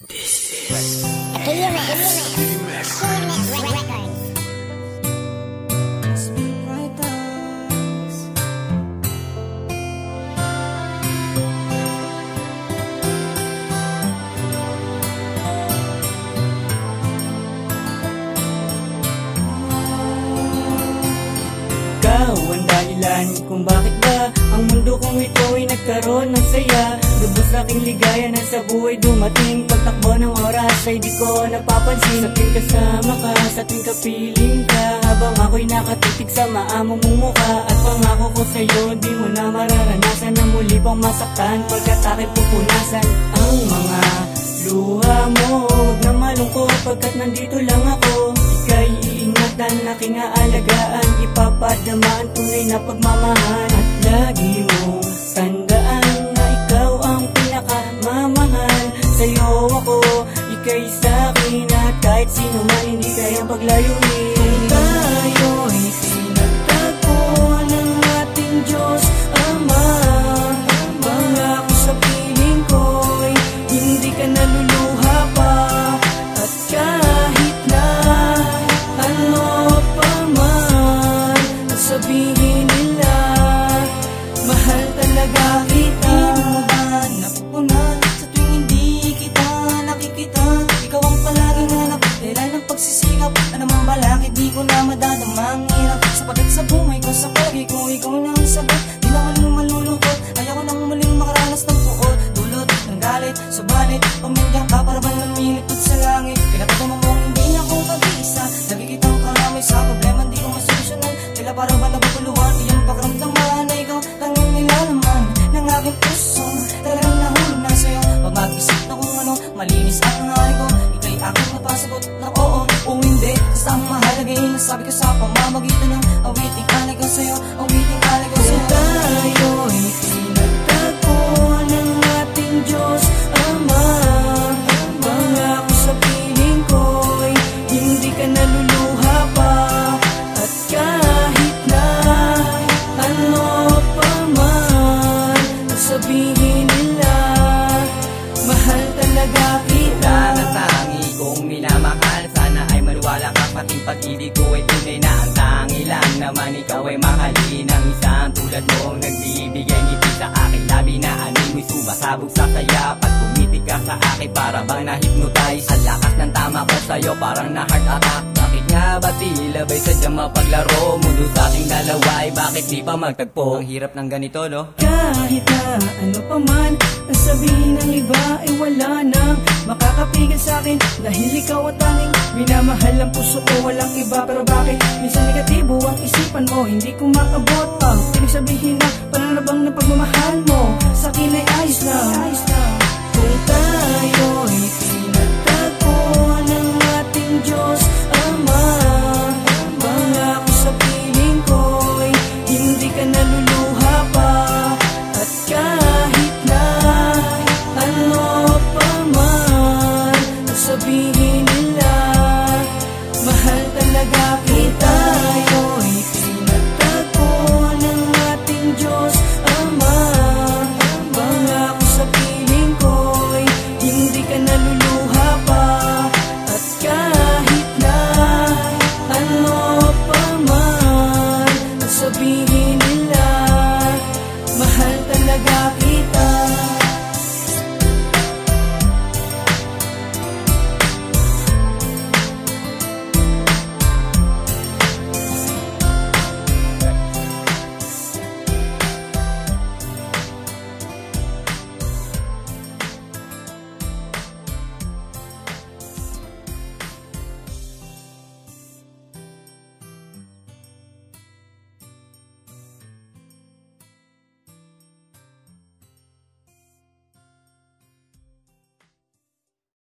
This is Remix Records. Ikaw ang dahilan kung bakit ba ang mundo kong ito ay nagkaroon ng saya. Lubos aking ligaya na sa buhay dumating. Pagtakbo ng oras ay di ko napapansin. Sa tuwing kasama ka, sa tuwing kapiling ka, habang ako'y nakatitig sa maamo mong mukha. At pangako ko sa'yo, di mo na mararanasan na muli pang masaktan pagkat aking pupunasan ang mga luha mo. Huwag na malungkot pagkat nandito lang ako. Ika'y iingatan, aking aalagaan, ipapadama ang tunay na pagmamahal. At lagi mo tandaan na ikaw ang pinakamamahal. Sa'yo ako, ika'y sa'kin, at kahit sino man hindi kayang paglayuin. Kung tayo'y sinagtagpo ng ating Diyos Ama, pangako sa piling ko'y hindi ka naluluha pa. At kahit na ano pa man sabihin nila, mahal talaga kita. Di mo ba napupunan sa tuwing hindi kita nakikita? Ikaw ang palaging hanap, dahilan ng pagsisikap. Ano mang balakid, di ko na madadama ang hirap. Sapagkat sa buhay ko, sa palagi ko, ikaw na ang sagot. Di na maling malulungkot, ayaw ko nang muling makaranas ng puot. Dulot ng galit, subalit pamilya ka para bang namilipot sa langit. Pinapagama mong hindi na ako mag-iisa. Nagkikitang kalamay sa problema, di ko masolusyonan. Tila para ba nabubuluhan, iyong pakiramdaman na ikaw tanging nilalaman ng aking puso. Talagang nahulog na sa'yo, pag mag-isip na kung ano malinis ang hari ko. Ika'y aking mapasagot na oo o hindi. Basta ang mahalagay na sabi ko sa pamamagitan ng awiting alay ko sa'yo, awiting alay ko sa'yo. Tayo'y sinagtagpo ng ating Diyos Ama, pangako sa piling ko'y hindi ka naluluha pa. At kahit na ano pa man sabihin nila, mahal talaga kita. Tangi kong minamahal, sana ay maniwala ka, pating pag-ibig ko ay tunay na ang tangi lang naman. Ikaw ay mahalin ang isang tulad mo, nagbibigay ngiti sa aking labi na animoy sumasabog sa saya. Pag tumitig ka sa akin para bang na-hypnotize, ang lakas ng tama ko sa'yo parang na-heart attack. Bakit nga ba tila ba'y sadyang mapaglaro? Mundo sa ating dalawa ay bakit di pa magtagpo? Ang hirap ng ganito, no? Kahit na ano pa man ang sabihin ng iba ay wala nang makakapigil sa'kin, dahil ikaw at tanging minamahal ang puso ko, walang iba. Pero bakit minsan negatibo ang isipan mo? Hindi ko makabot ang ibig sabihin na pananabang ng pagmamahal mo sa'kin ay ayos lang. Kung tayo'y sinagtagpo ng ating Diyos Ama, pangako sa piling ko'y hindi ka naluluha pa. At kahit na ano pa man sabihin nila, mahal talaga kita.